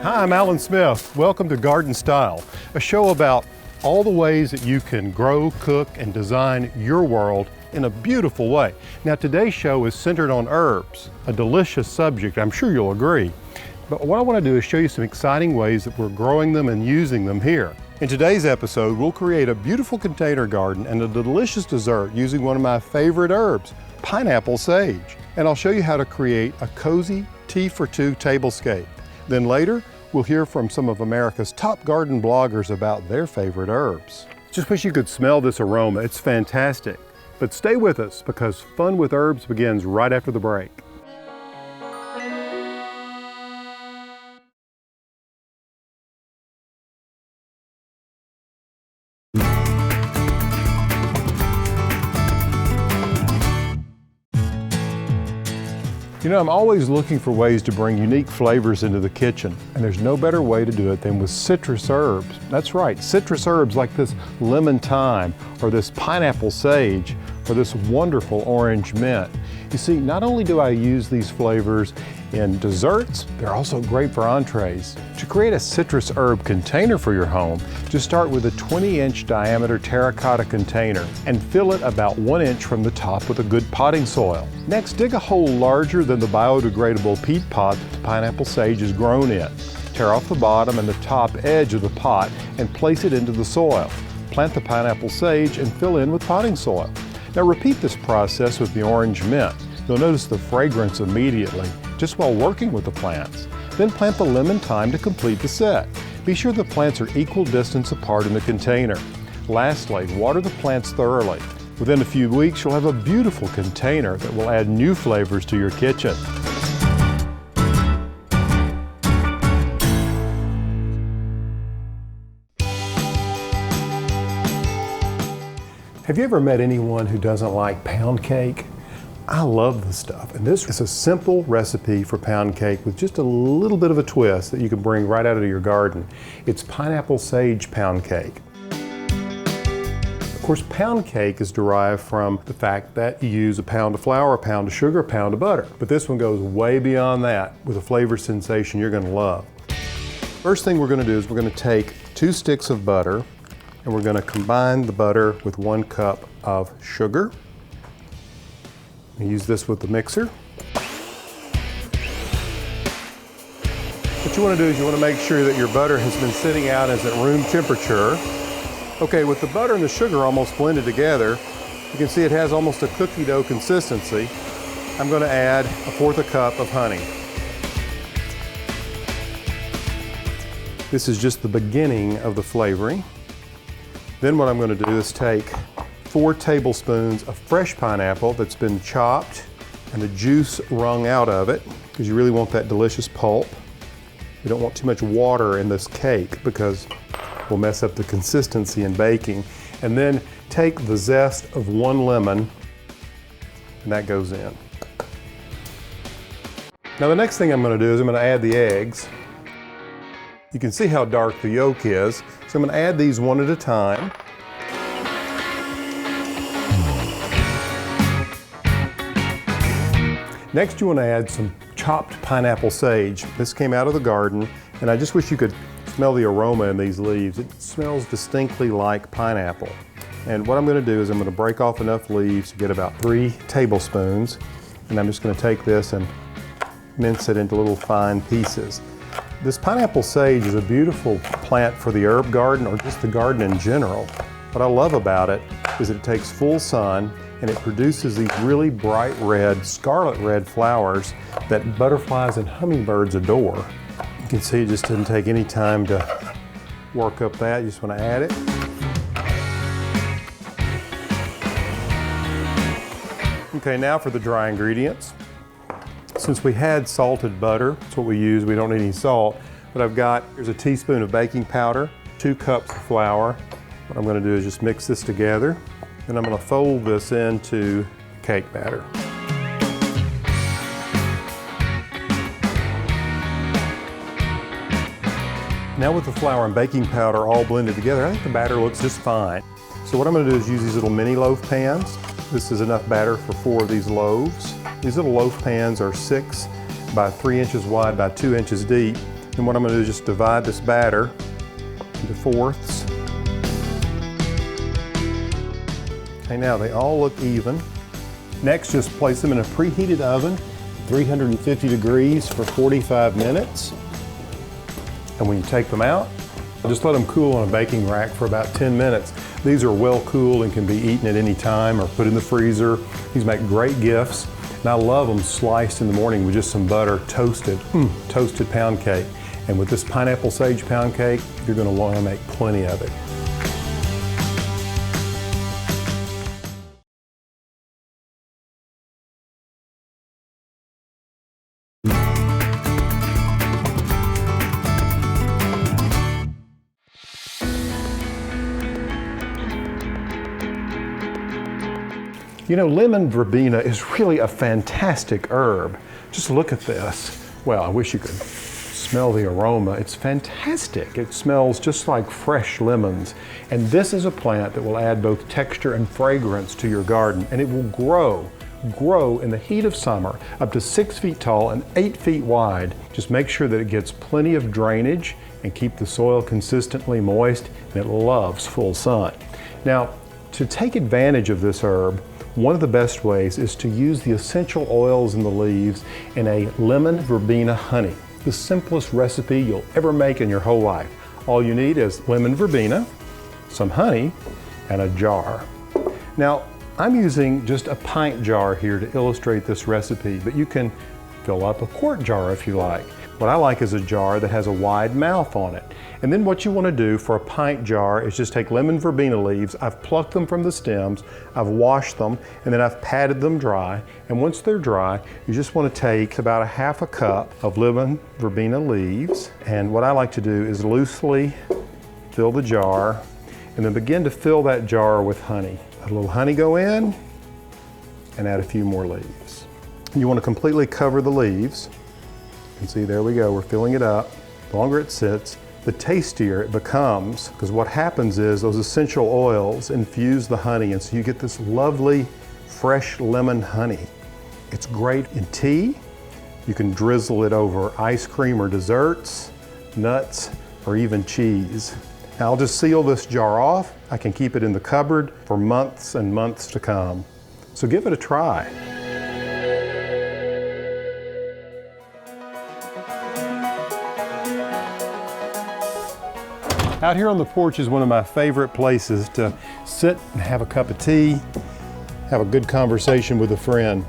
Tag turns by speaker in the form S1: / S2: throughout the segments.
S1: Hi, I'm Alan Smith. Welcome to Garden Style, a show about all the ways that you can grow, cook, and design your world in a beautiful way. Now, today's show is centered on herbs, a delicious subject, I'm sure you'll agree. But what I want to do is show you some exciting ways that we're growing them and using them here. In today's episode, we'll create a beautiful container garden and a delicious dessert using one of my favorite herbs, pineapple sage. And I'll show you how to create a cozy tea for two tablescape. Then later, we'll hear from some of America's top garden bloggers about their favorite herbs. Just wish you could smell this aroma, it's fantastic. But stay with us because Fun with Herbs begins right after the break. You know, I'm always looking for ways to bring unique flavors into the kitchen, and there's no better way to do it than with citrus herbs. That's right, citrus herbs like this lemon thyme, or this pineapple sage, or this wonderful orange mint. You see, not only do I use these flavors in desserts, they're also great for entrees. To create a citrus herb container for your home, just start with a 20-inch diameter terracotta container and fill it about 1 inch from the top with a good potting soil. Next, dig a hole larger than the biodegradable peat pot that the pineapple sage is grown in. Tear off the bottom and the top edge of the pot and place it into the soil. Plant the pineapple sage and fill in with potting soil. Now repeat this process with the orange mint. You'll notice the fragrance immediately, just while working with the plants. Then plant the lemon thyme to complete the set. Be sure the plants are equal distance apart in the container. Lastly, water the plants thoroughly. Within a few weeks, you'll have a beautiful container that will add new flavors to your kitchen. Have you ever met anyone who doesn't like pound cake? I love this stuff, and this is a simple recipe for pound cake with just a little bit of a twist that you can bring right out of your garden. It's pineapple sage pound cake. Of course, pound cake is derived from the fact that you use a pound of flour, a pound of sugar, a pound of butter. But this one goes way beyond that with a flavor sensation you're going to love. First thing we're going to do is we're going to take 2 sticks of butter and we're going to combine the butter with 1 cup of sugar. Use this with the mixer. What you want to do is you want to make sure that your butter has been sitting out as at room temperature. Okay, with the butter and the sugar almost blended together, you can see it has almost a cookie dough consistency. I'm going to add 1/4 cup of honey. This is just the beginning of the flavoring. Then what I'm going to do is take 4 tablespoons of fresh pineapple that's been chopped and the juice wrung out of it, because you really want that delicious pulp. You don't want too much water in this cake because we'll mess up the consistency in baking. And then take the zest of 1 lemon and that goes in. Now the next thing I'm going to do is I'm going to add the eggs. You can see how dark the yolk is, so I'm going to add these one at a time. Next, you want to add some chopped pineapple sage. This came out of the garden, and I just wish you could smell the aroma in these leaves. It smells distinctly like pineapple. And what I'm going to do is I'm going to break off enough leaves to get about 3 tablespoons, and I'm just going to take this and mince it into little fine pieces. This pineapple sage is a beautiful plant for the herb garden or just the garden in general. What I love about it is that it takes full sun and it produces these really bright red, scarlet red flowers that butterflies and hummingbirds adore. You can see it just didn't take any time to work up that. You just want to add it. Okay, now for the dry ingredients. Since we had salted butter, that's what we use, we don't need any salt, but here's a teaspoon of baking powder, 2 cups of flour. What I'm going to do is just mix this together, and I'm going to fold this into cake batter. Now with the flour and baking powder all blended together, I think the batter looks just fine. So what I'm going to do is use these little mini loaf pans. This is enough batter for 4 of these loaves. These little loaf pans are 6 by 3 inches wide by 2 inches deep. And what I'm going to do is just divide this batter into fourths. Okay, now they all look even. Next, just place them in a preheated oven, 350 degrees for 45 minutes. And when you take them out, just let them cool on a baking rack for about 10 minutes. These are well cooled and can be eaten at any time or put in the freezer. These make great gifts. And I love them sliced in the morning with just some butter, toasted pound cake. And with this pineapple sage pound cake, you're going to want to make plenty of it. You know, lemon verbena is really a fantastic herb. Just look at this. Well, I wish you could smell the aroma. It's fantastic. It smells just like fresh lemons. And this is a plant that will add both texture and fragrance to your garden, and it will grow in the heat of summer up to 6 feet tall and 8 feet wide. Just make sure that it gets plenty of drainage and keep the soil consistently moist, and it loves full sun. Now, to take advantage of this herb, one of the best ways is to use the essential oils in the leaves in a lemon verbena honey. The simplest recipe you'll ever make in your whole life. All you need is lemon verbena, some honey, and a jar. Now, I'm using just a pint jar here to illustrate this recipe, but you can fill up a quart jar if you like. What I like is a jar that has a wide mouth on it. And then what you want to do for a pint jar is just take lemon verbena leaves. I've plucked them from the stems, I've washed them, and then I've patted them dry. And once they're dry, you just want to take about a half a cup of lemon verbena leaves. And what I like to do is loosely fill the jar and then begin to fill that jar with honey. Let a little honey go in and add a few more leaves. You want to completely cover the leaves. You can see, there we go, we're filling it up. The longer it sits, the tastier it becomes, because what happens is those essential oils infuse the honey, and so you get this lovely fresh lemon honey. It's great in tea. You can drizzle it over ice cream or desserts, nuts, or even cheese. Now I'll just seal this jar off. I can keep it in the cupboard for months and months to come. So give it a try. Out here on the porch is one of my favorite places to sit and have a cup of tea, have a good conversation with a friend.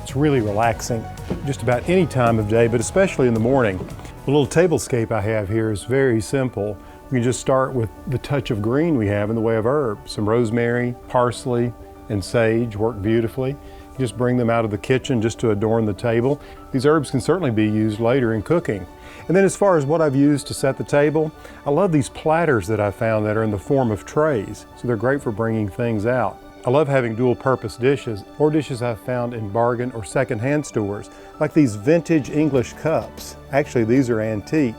S1: It's really relaxing just about any time of day, but especially in the morning. The little tablescape I have here is very simple. We can just start with the touch of green we have in the way of herbs. Some rosemary, parsley, and sage work beautifully. You just bring them out of the kitchen just to adorn the table. These herbs can certainly be used later in cooking. And then as far as what I've used to set the table, I love these platters that I found that are in the form of trays. So they're great for bringing things out. I love having dual purpose dishes or dishes I've found in bargain or secondhand stores, like these vintage English cups. Actually, these are antique.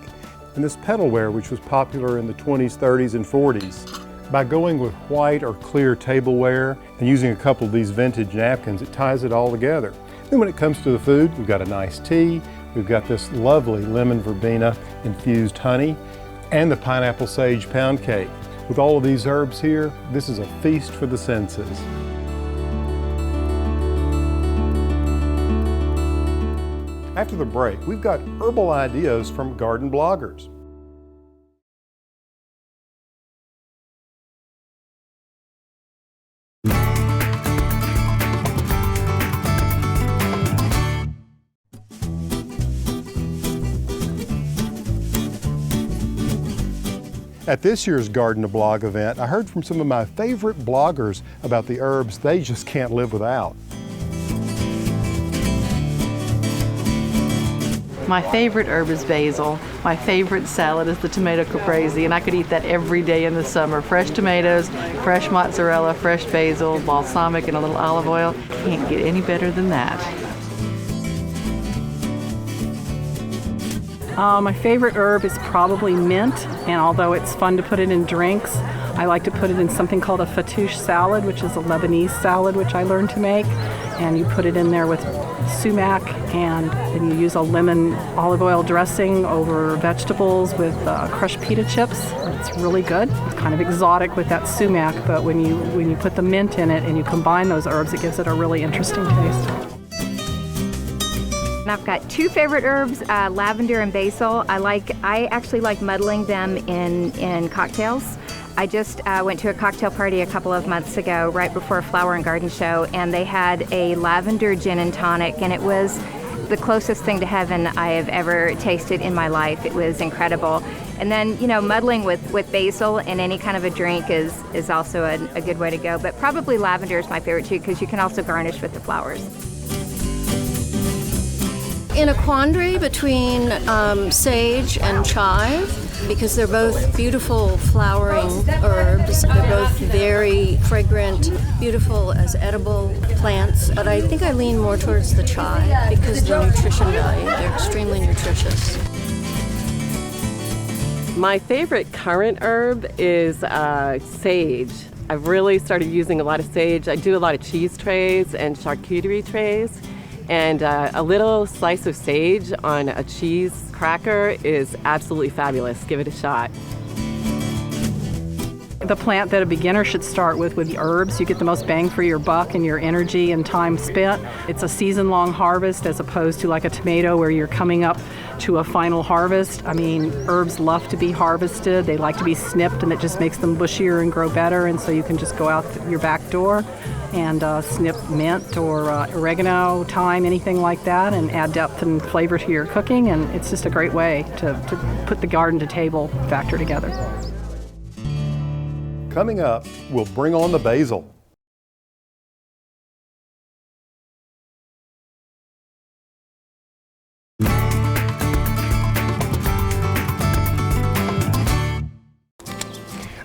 S1: And this petalware, which was popular in the 20s, 30s, and 40s. By going with white or clear tableware and using a couple of these vintage napkins, it ties it all together. Then when it comes to the food, we've got a nice tea, we've got this lovely lemon verbena infused honey, and the pineapple sage pound cake. With all of these herbs here, this is a feast for the senses. After the break, we've got herbal ideas from garden bloggers. At this year's Garden to Blog event, I heard from some of my favorite bloggers about the herbs they just can't live without.
S2: My favorite herb is basil. My favorite salad is the tomato caprese, and I could eat that every day in the summer. Fresh tomatoes, fresh mozzarella, fresh basil, balsamic, and a little olive oil. Can't get any better than that.
S3: My favorite herb is probably mint, and although it's fun to put it in drinks, I like to put it in something called a fattoush salad, which is a Lebanese salad, which I learned to make. And you put it in there with sumac, and then you use a lemon olive oil dressing over vegetables with crushed pita chips. It's really good. It's kind of exotic with that sumac, but when you put the mint in it and you combine those herbs, it gives it a really interesting taste.
S4: And I've got two favorite herbs, lavender and basil. I actually like muddling them in cocktails. I just went to a cocktail party a couple of months ago, right before a flower and garden show, and they had a lavender gin and tonic, and it was the closest thing to heaven I have ever tasted in my life. It was incredible. And then, you know, muddling with basil in any kind of a drink is also a good way to go. But probably lavender is my favorite too, because you can also garnish with the flowers.
S5: In a quandary between sage and chive, because they're both beautiful flowering herbs. They're both very fragrant, beautiful as edible plants. But I think I lean more towards the chive because of the nutrition value. They're extremely nutritious.
S6: My favorite current herb is sage. I've really started using a lot of sage. I do a lot of cheese trays and charcuterie trays. And a little slice of sage on a cheese cracker is absolutely fabulous. Give it a shot.
S3: The plant that a beginner should start with herbs. You get the most bang for your buck and your energy and time spent. It's a season-long harvest as opposed to like a tomato where you're coming up to a final harvest. I mean, herbs love to be harvested. They like to be snipped, and it just makes them bushier and grow better. And so you can just go out your back door and snip mint or oregano, thyme, anything like that, and add depth and flavor to your cooking. And it's just a great way to put the garden to table factor together.
S1: Coming up, we'll bring on the basil.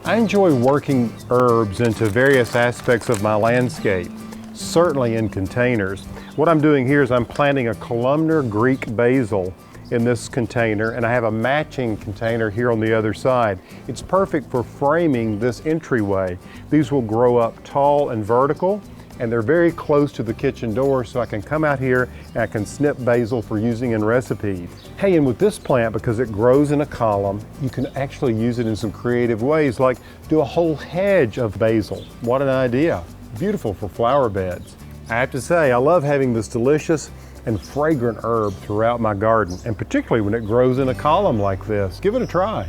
S1: I enjoy working herbs into various aspects of my landscape, certainly in containers. What I'm doing here is I'm planting a columnar Greek basil in this container, and I have a matching container here on the other side. It's perfect for framing this entryway. These will grow up tall and vertical, and they're very close to the kitchen door, so I can come out here and I can snip basil for using in recipes. Hey, and with this plant, because it grows in a column, you can actually use it in some creative ways, like do a whole hedge of basil. What an idea. Beautiful for flower beds. I have to say, I love having this delicious and fragrant herb throughout my garden, and particularly when it grows in a column like this. Give it a try.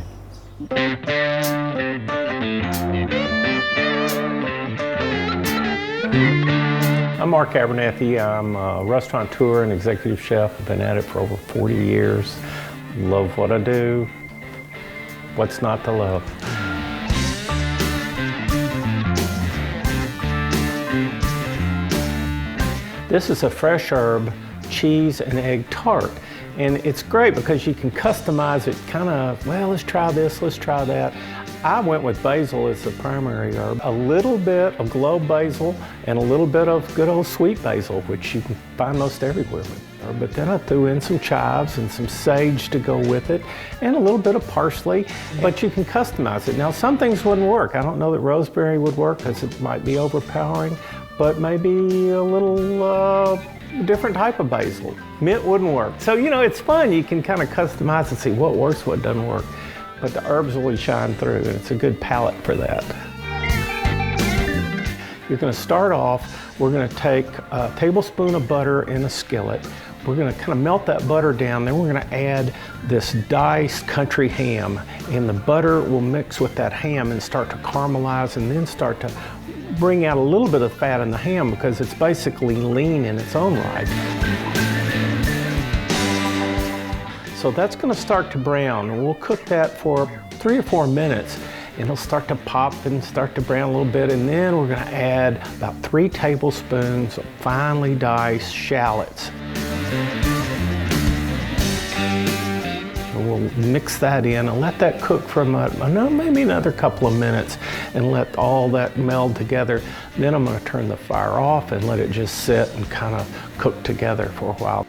S7: I'm Mark Abernathy. I'm a restaurateur and executive chef. I've been at it for over 40 years. Love what I do. What's not to love? This is a fresh herb cheese and egg tart. And it's great because you can customize it kind of, well, let's try this, let's try that. I went with basil as the primary herb. A little bit of globe basil and a little bit of good old sweet basil, which you can find most everywhere. But then I threw in some chives and some sage to go with it, and a little bit of parsley, but you can customize it. Now, some things wouldn't work. I don't know that rosemary would work because it might be overpowering, but maybe a little different type of basil. Mint wouldn't work. So, you know, it's fun. You can kind of customize and see what works, what doesn't work. But the herbs really shine through, and it's a good palette for that. You're going to start off, we're going to take a tablespoon of butter in a skillet. We're going to kind of melt that butter down, then we're going to add this diced country ham, and the butter will mix with that ham and start to caramelize, and then start to bring out a little bit of fat in the ham because it's basically lean in its own right. So that's going to start to brown, and we'll cook that for 3 or 4 minutes, and it'll start to pop and start to brown a little bit, and then we're going to add about 3 tablespoons of finely diced shallots. And we'll mix that in and let that cook for maybe another couple of minutes and let all that meld together. Then I'm going to turn the fire off and let it just sit and kind of cook together for a while.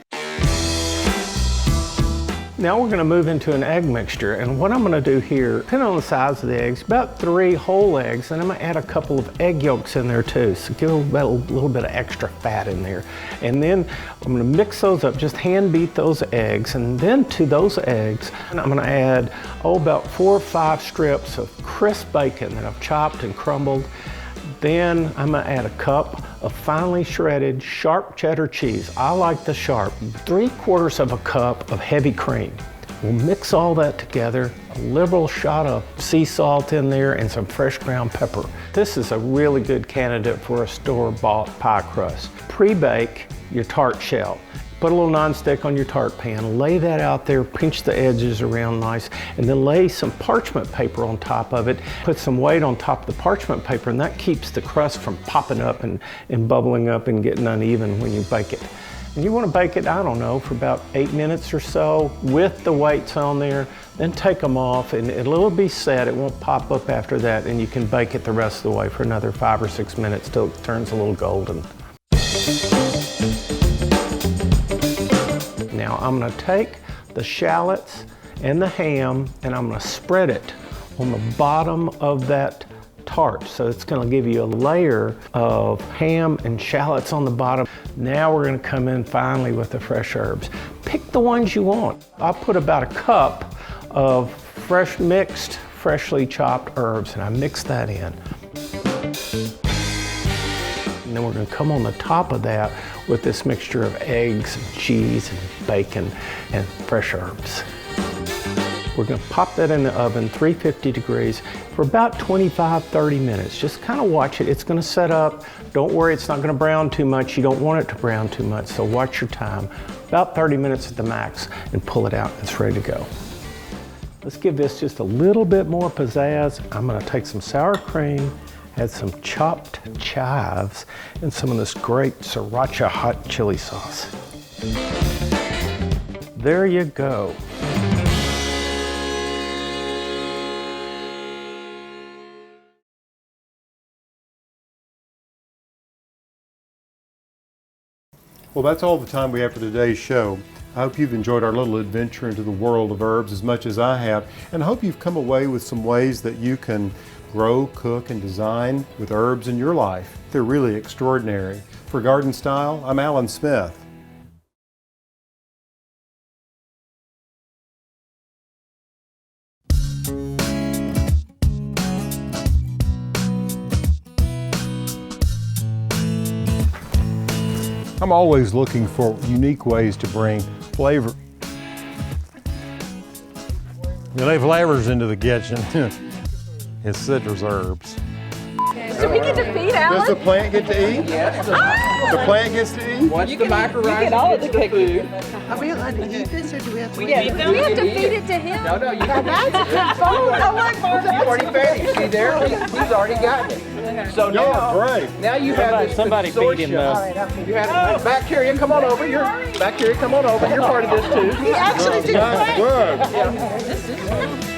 S7: Now we're going to move into an egg mixture, and what I'm going to do here, depending on the size of the eggs, about 3 whole eggs, and I'm going to add a couple of egg yolks in there too, so give a little bit of extra fat in there. And then I'm going to mix those up, just hand beat those eggs, and then to those eggs, I'm going to add, about 4 or 5 strips of crisp bacon that I've chopped and crumbled. Then I'm going to add a cup of finely shredded sharp cheddar cheese. I like the sharp. 3/4 of a cup of heavy cream. We'll mix all that together, a liberal shot of sea salt in there and some fresh ground pepper. This is a really good candidate for a store-bought pie crust. Pre-bake your tart shell. Put a little nonstick on your tart pan, lay that out there, pinch the edges around nice, and then lay some parchment paper on top of it. Put some weight on top of the parchment paper, and that keeps the crust from popping up and bubbling up and getting uneven when you bake it. And you want to bake it, I don't know, for about 8 minutes or so with the weights on there. Then take them off, and it'll be set. It won't pop up after that, and you can bake it the rest of the way for another 5 or 6 minutes till it turns a little golden. Now I'm going to take the shallots and the ham, and I'm going to spread it on the bottom of that tart. So it's going to give you a layer of ham and shallots on the bottom. Now we're going to come in finally with the fresh herbs. Pick the ones you want. I'll put about a cup of freshly chopped herbs, and I mix that in. And then we're going to come on the top of that with this mixture of eggs and cheese and bacon and fresh herbs. We're going to pop that in the oven, 350 degrees, for about 25-30 minutes. Just kind of watch it. It's going to set up. Don't worry, it's not going to brown too much. You don't want it to brown too much, so watch your time. About 30 minutes at the max, and pull it out. It's ready to go. Let's give this just a little bit more pizzazz. I'm going to take some sour cream, add some chopped chives, and some of this great sriracha hot chili sauce. There you go.
S1: Well, that's all the time we have for today's show. I hope you've enjoyed our little adventure into the world of herbs as much as I have, and I hope you've come away with some ways that you can grow, cook, and design with herbs in your life. They're really extraordinary. For Garden Style, I'm Alan Smith. I'm always looking for unique ways to bring flavor. You lay flavors into the kitchen. It's citrus herbs.
S8: Do we get to feed Alan?
S1: Does the plant get to eat?
S9: Yes.
S1: The plant gets to eat?
S9: Once the microwave,
S8: you get all of the
S9: food.
S10: Are we allowed to eat this, or do we have to
S8: We have to feed it to him.
S9: No, you can eat it. He's already finished. See there? He's already got it. So now you have
S7: somebody feed him
S9: consortium. You have bacteria. Come on over. Bacteria, come on over. You're part of this too.
S10: He actually did
S1: That's good.
S9: Yeah.